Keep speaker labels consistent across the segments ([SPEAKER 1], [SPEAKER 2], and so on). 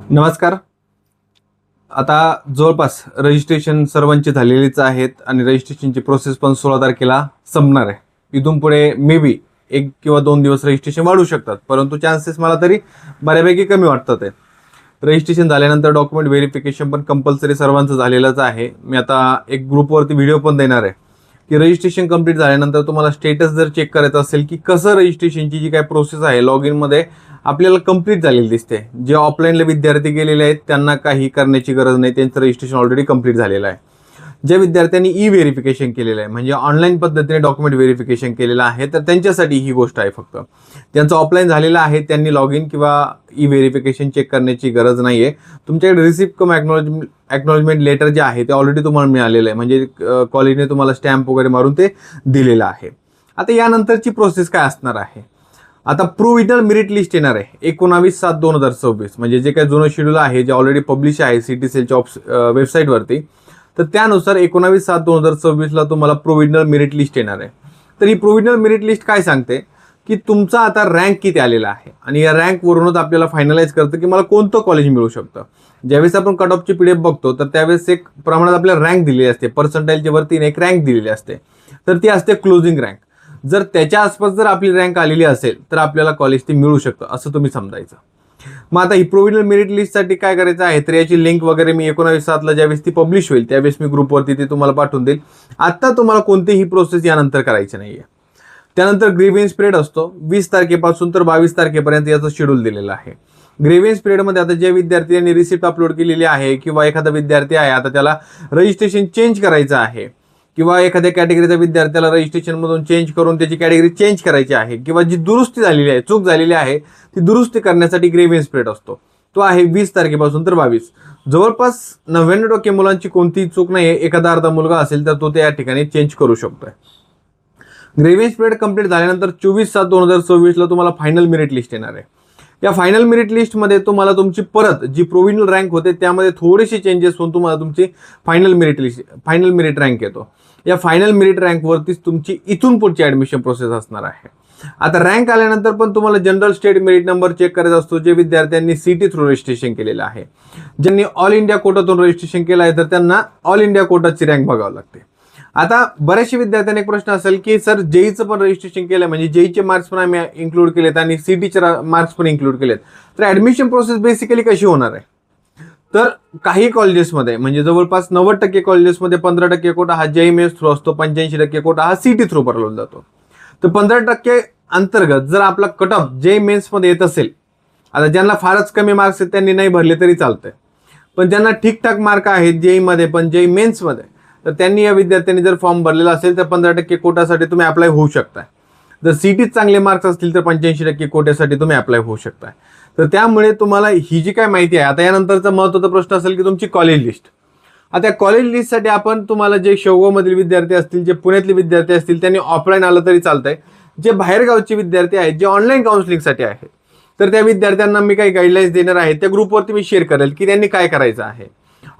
[SPEAKER 1] नमस्कार. आता जवळपास रजिस्ट्रेशन सर्वांचे झालेलेच आहेत आणि रजिस्ट्रेशनची प्रोसेस पण 16 तारखेला संपणार आहे. इथून पुढे मे बी 1 किंवा 2 दिवस रजिस्ट्रेशन वाढू शकतात, परंतु चान्सेस मला तरी बऱ्यापैकी कमी वाटतात आहे. रजिस्ट्रेशन झाल्यानंतर डॉक्युमेंट व्हेरिफिकेशन पण कंपल्सरी सर्वांचं झालेलंच आहे. मी आता एक ग्रुपवरती व्हिडिओ पण देणार आहे की रजिस्ट्रेशन कंप्लीट झाल्यानंतर तुम्हाला स्टेटस जर चेक करायचं असेल की कसं रजिस्ट्रेशनची जी काय प्रोसेस आहे लॉग इनमध्ये आपल्याला कंप्लीट झालेली दिसते. जे ऑफलाईनला विद्यार्थी गेलेले आहेत त्यांना काही करण्याची गरज नाही, त्यांचं रजिस्ट्रेशन ऑलरेडी कंप्लीट झालेलं आहे. ज्या विद्यार्थ्यांनी ई व्हेरिफिकेशन केलेलं आहे म्हणजे ऑनलाईन पद्धतीने डॉक्युमेंट व्हेरिफिकेशन केलेलं आहे तर त्यांच्यासाठी ही गोष्ट आहे. फक्त ज्यांचं ऑफलाईन झालेलं आहे त्यांनी लॉग इन किंवा ई व्हेरिफिकेशन चेक करण्याची गरज नाही आहे. तुमच्याकडे रिसिप्ट कम ॲक्नॉलेजमेंट लेटर जे आहे ते ऑलरेडी तुम्हाला मिळालेलं आहे, म्हणजे कॉलेजने तुम्हाला स्टॅम्प वगैरे मारून ते दिलेलं आहे. आता यानंतरची प्रोसेस काय असणार आहे, आता प्रोव्हिजनल मेरिट लिस्ट येणार आहे 19/7/2026, म्हणजे जे काही जुनं शेड्यूल आहे जे ऑलरेडी पब्लिश आहे CTCLच्या वेबसाईटवरती, तर त्यानुसार 19/7/2026ला तुम्हाला प्रोव्हिजनल मेरिट लिस्ट येणार आहे. तर ही प्रोव्हिजनल मेरिट लिस्ट काय सांगते की तुमचा आता रँक किती आलेला आहे आणि या रँकवरूनच आपल्याला फायनलाइज करतं की मला कोणतं कॉलेज मिळू शकतं. ज्यावेळेस आपण कट ऑफची PDF बघतो तर त्यावेळेस एक प्रमाणात आपल्याला रँक दिलेली असते, पर्सेंटाईलच्या वरती एक रँक दिलेली असते, तर ती असते क्लोजिंग रँक. जर त्याच्या आसपास जर आपली रँक आलेली असेल तर आपल्याला कॉलेज ते मिळू शकतं असं तुम्ही समजायचं. मग आता ही प्रोव्हिजनल मेरिट लिस्टसाठी काय करायचं आहे तर याची लिंक वगैरे मी 19/7ला ज्यावेळेस ती पब्लिश होईल त्यावेळेस मी ग्रुपवरती ते तुम्हाला पाठवून देईल. आत्ता तुम्हाला कोणतीही प्रोसेस यानंतर करायची नाही आहे. त्यानंतर ग्रीव्हन्स पिरियड असतो 20 तारखेपासून तर 22 तारखेपर्यंत याचं शेड्यूल दिलेलं आहे. ग्रीव्हन्स पिरियडमध्ये आता ज्या विद्यार्थ्यांनी रिसिप्ट अपलोड केलेली आहे किंवा एखादा विद्यार्थी आहे आता त्याला रजिस्ट्रेशन चेंज करायचं आहे किंवा एखाद्या कॅटेगरीचा विद्यार्थ्याला रजिस्ट्रेशनमधून चेंज करून त्याची कॅटेगरी चेंज करायची आहे किंवा जी दुरुस्ती झालेली आहे, चूक झालेली आहे ती दुरुस्ती करण्यासाठी ग्रीव्हन्स पिरियड असतो, तो आहे 20 तारखेपासून तर 22. जवळपास 99% मुलांची कोणतीही चूक नाही आहे, एखादा अर्धा मुलगा असेल तर तो त्या ठिकाणी चेंज करू शकतोय. ग्रीव्हन्स पिरियड कंप्लीट झाल्यानंतर 24/7/2026ला तुम्हाला फायनल मेरिट लिस्ट येणार आहे. या फायनल मेरिट लिस्टमध्ये तुम्हाला तुमची परत जी प्रोव्हिजनल रँक होते त्यामध्ये थोडेसे चेंजेस होऊन तुम्हाला तुमची फायनल मेरिट रँक येतो. या फायनल मेरिट रँकवरतीच तुमची इथून पुढची ॲडमिशन प्रोसेस असणार आहे. आता रँक आल्यानंतर पण तुम्हाला general state merit number check करायचा असतो. जे विद्यार्थ्यांनी CT थ्रू रजिस्ट्रेशन केलेलं आहे, ज्यांनी ऑल इंडिया कोटातून रजिस्ट्रेशन केलं आहे तर त्यांना ऑल इंडिया कोटाची रँक बघावं लागते. आता बऱ्याचशा विद्यार्थ्यांना एक प्रश्न असेल की सर JEEचं पण रजिस्ट्रेशन केलं म्हणजे JEEचे मार्क्स पण आम्ही इन्क्लूड केलेत आणि CTचे मार्क्स पण इन्क्लूड केलेत, तर ॲडमिशन प्रोसेस बेसिकली कशी होणार आहे. तर काही कॉलेजेसमध्ये म्हणजे जवळपास 90% कॉलेजेसमध्ये 15% कोटा हा JEE मेन्स थ्रू असतो, 85% कोटा हा CT थ्रू भरला जातो. तर 15% अंतर्गत जर आपला कट ऑफ JEE मेन्समध्ये येत असेल, आता ज्यांना फारच कमी मार्क्स आहेत त्यांनी नाही भरले तरी चालतंय, पण ज्यांना ठीकठाक मार्क आहेत JEEमध्ये पण JEE मेन्समध्ये, तर त्यांनी या विद्यार्थ्यांनी जर फॉर्म भरलेला असेल तर 15% कोटासाठी तुम्ही अप्लाय होऊ शकताय. जर CTत चांगले मार्क्स असतील तर 85% कोट्यासाठी तुम्ही अप्लाय होऊ शकताय. तर त्यामुळे तुम्हाला ही जी काय माहिती आहे, आता यानंतरचा महत्त्वाचा प्रश्न असेल की तुमची कॉलेज लिस्ट. आता कॉलेज लिस्टसाठी आपण तुम्हाला जे शेवगावमधील विद्यार्थी असतील, जे पुण्यातले विद्यार्थी असतील त्यांनी ऑफलाईन आलं तरी चालतंय. जे बाहेरगावचे विद्यार्थी आहेत जे ऑनलाईन काउन्सिलिंगसाठी आहेत तर त्या विद्यार्थ्यांना मी काही गाईडलाईन्स देणार आहे, त्या ग्रुपवरती मी शेअर करेल की त्यांनी काय करायचं आहे.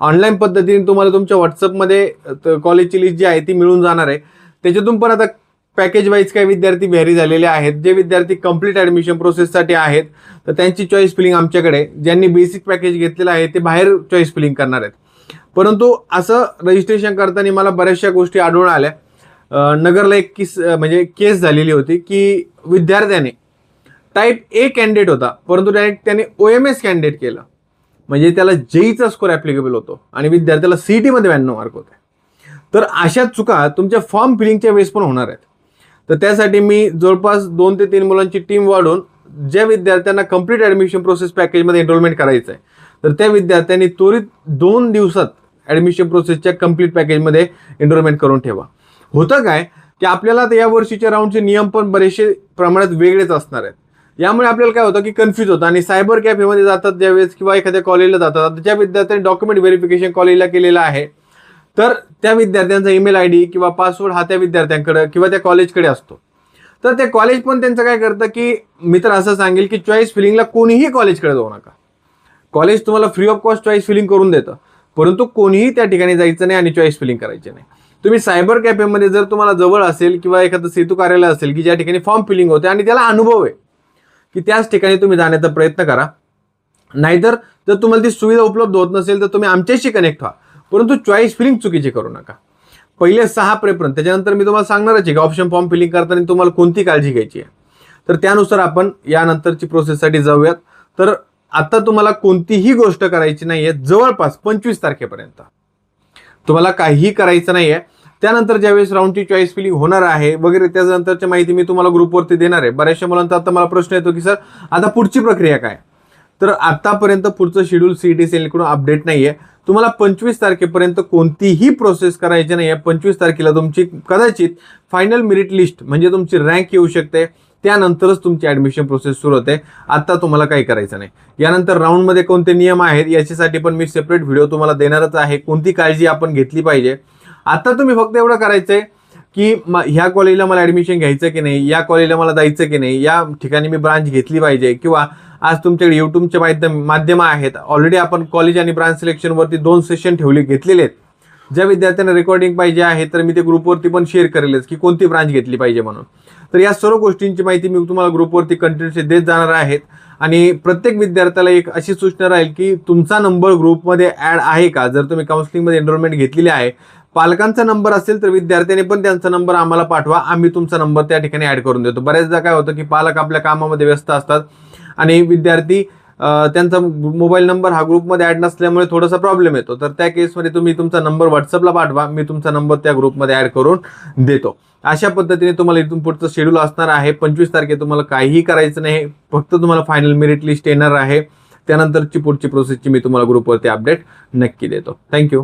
[SPEAKER 1] ऑनलाईन पद्धतीने तुम्हाला तुमच्या व्हॉट्सअपमध्ये कॉलेजची लिस्ट जी आहे ती मिळून जाणार आहे. त्याच्यातून पण आता पॅकेज वाईज काही विद्यार्थी व्हेरी झालेले आहेत. जे विद्यार्थी कंप्लीट ॲडमिशन प्रोसेससाठी आहेत तर त्यांची चॉईस फिलिंग आमच्याकडे, ज्यांनी बेसिक पॅकेज घेतलेलं आहे ते बाहेर चॉईस फिलिंग करणार आहेत. परंतु असं रजिस्ट्रेशन करताना मला बऱ्याचशा गोष्टी आढळून आल्या. नगरला एक केस झालेली होती की विद्यार्थ्याने टाईप A कॅन्डिडेट होता परंतु डायरेक्ट त्याने OMS कॅन्डिडेट केलं, म्हणजे त्याला JEEचा स्कोर ॲप्लिकेबल होतो आणि विद्यार्थ्याला CTमध्ये 92 मार्क होते. तर अशा चुका तुमच्या फॉर्म फिलिंगच्या वेळेस पण होणार आहेत. तर त्यासाठी मी जवळपास 2 ते 3 मुलांची टीम वाढवून ज्या विद्यार्थ्यांना कंप्लीट ॲडमिशन प्रोसेस पॅकेजमध्ये एनरोलमेंट करायचं आहे तर त्या विद्यार्थ्यांनी त्वरित 2 दिवसात ॲडमिशन प्रोसेसच्या कंप्लीट पॅकेजमध्ये एनरोलमेंट करून ठेवा. होतं काय की आपल्याला आता या वर्षीच्या राऊंडचे नियम पण बरेचसे प्रमाणात वेगळेच असणार आहेत. यामुळे आपल्याला काय होतं की कन्फ्यूज होतं आणि सायबर कॅफेमध्ये जातात ज्यावेळेस किंवा एखाद्या कॉलेजला जातात, ज्या विद्यार्थ्यांनी डॉक्युमेंट व्हेरिफिकेशन कॉलेजला केलेलं आहे तर त्या विद्यार्थ्यांचा ईमेल ID किंवा पासवर्ड हा त्या विद्यार्थ्यांकडे किंवा त्या कॉलेजकडे असतो. तर ते कॉलेज पण त्यांचं काय करतं की मी तर असं सांगेल की चॉईस फिलिंगला कोणीही कॉलेजकडे जाऊ नका. कॉलेज तुम्हाला free of cost choice filling करून देतं, परंतु कोणीही त्या ठिकाणी जायचं नाही आणि चॉईस फिलिंग करायची नाही. तुम्ही सायबर कॅफेमध्ये जर तुम्हाला जवळ असेल किंवा एखादं सेतू कार्यालय असेल की ज्या ठिकाणी फॉर्म फिलिंग होते आणि त्याला अनुभव आहे की त्याच ठिकाणी तुम्ही जाण्याचा प्रयत्न करा. नाहीतर जर तुम्हाला ती सुविधा उपलब्ध होत नसेल तर तुम्ही आमच्याशी कनेक्ट व्हा, परंतु चॉईस फिलिंग चुकीची करू नका. पहिले 6 प्रेफरन्स, त्याच्यानंतर मी तुम्हाला सांगणारच आहे की ऑप्शन फॉर्म फिलिंग करताना तुम्हाला कोणती काळजी घ्यायची आहे. तर त्यानुसार आपण यानंतरची प्रोसेससाठी जाऊयात. तर आता तुम्हाला कोणतीही गोष्ट करायची नाहीये जवळपास 25 तारखेपर्यंत. तुम्हाला काहीही करायचं नाहीये. त्यानंतर ज्यावेळेस राऊंडची चॉईस फिलिंग होणार आहे वगैरे त्यानंतरची माहिती मी तुम्हाला ग्रुपवरती देणार आहे. बऱ्याचशा मुलांचा आता मला प्रश्न येतो की सर आता पुढची प्रक्रिया काय. तर आतापर्यंत पुढचं शेड्यूल सीईटी सेलकडून अपडेट नाहीये. तुम्हाला 25 तारखेपर्यंत कोणतीही प्रोसेस करायची नाहीये. 25 तारखेला तुमची कदाचित फायनल मेरिट लिस्ट म्हणजे तुमची रँक येऊ शकते, त्यानंतरच तुमची ऍडमिशन प्रोसेस सुरू होते. आता तुम्हाला काही करायचं नाही. यानंतर राऊंडमध्ये कोणते नियम आहेत याच्यासाठी पण मी सेपरेट व्हिडिओ तुम्हाला देणारच आहे. कोणती काळजी आपण घेतली पाहिजे. आता तुम्ही फक्त एवढं करायचंय की ह्या कॉलेजला मला ऍडमिशन घ्यायचं की नाही, या कॉलेजला मला जायचं की नाही, या ठिकाणी मी ब्रांच घेतली पाहिजे, किंवा आज तुमच्याकडे युट्यूबचे माध्यम आहेत. ऑलरेडी आपण कॉलेज आणि ब्रांच सिलेक्शनवरती 2 सेशन घेतलेले आहेत. ज्या विद्यार्थ्यांना रेकॉर्डिंग पाहिजे आहे तर मी ते ग्रुपवरती पण शेअर करेलच की कोणती ब्रांच घेतली पाहिजे म्हणून. तर या सर्व गोष्टींची माहिती मी तुम्हाला ग्रुपवरती कंटिन्युअसली देत जाणार आहेत. आणि प्रत्येक विद्यार्थ्याला एक अशी सूचना राहील की तुमचा नंबर ग्रुपमध्ये ऍड आहे का. जर तुम्ही काउन्सिलिंगमध्ये एनरोलमेंट घेतलेली आहे, पालकांचा नंबर असेल तर विद्यार्थ्यांनी पण त्यांचा नंबर आम्हाला पाठवा, आम्ही तुमचा नंबर त्या ठिकाणी ऍड करून देतो. बऱ्याचदा काय होतं की पालक आपल्या कामामध्ये व्यस्त असतात आणि विद्यार्थी त्यांचा मोबाईल नंबर हा ग्रुपमध्ये ऍड नसल्यामुळे थोडासा प्रॉब्लेम येतो. तर त्या केसमध्ये तुम्ही तुमचा नंबर व्हॉट्सअपला पाठवा, मी तुमचा नंबर त्या ग्रुपमध्ये ऍड करून देतो. अशा पद्धतीने तुम्हाला इथून पुढचं शेड्यूल असणार आहे. 25 तारखेला तुम्हाला काहीही करायचं नाही, फक्त तुम्हाला फायनल मेरिट लिस्ट येणार आहे. त्यानंतरची पुढची प्रोसेसची मी तुम्हाला ग्रुपवरती अपडेट नक्की देतो. थँक्यू.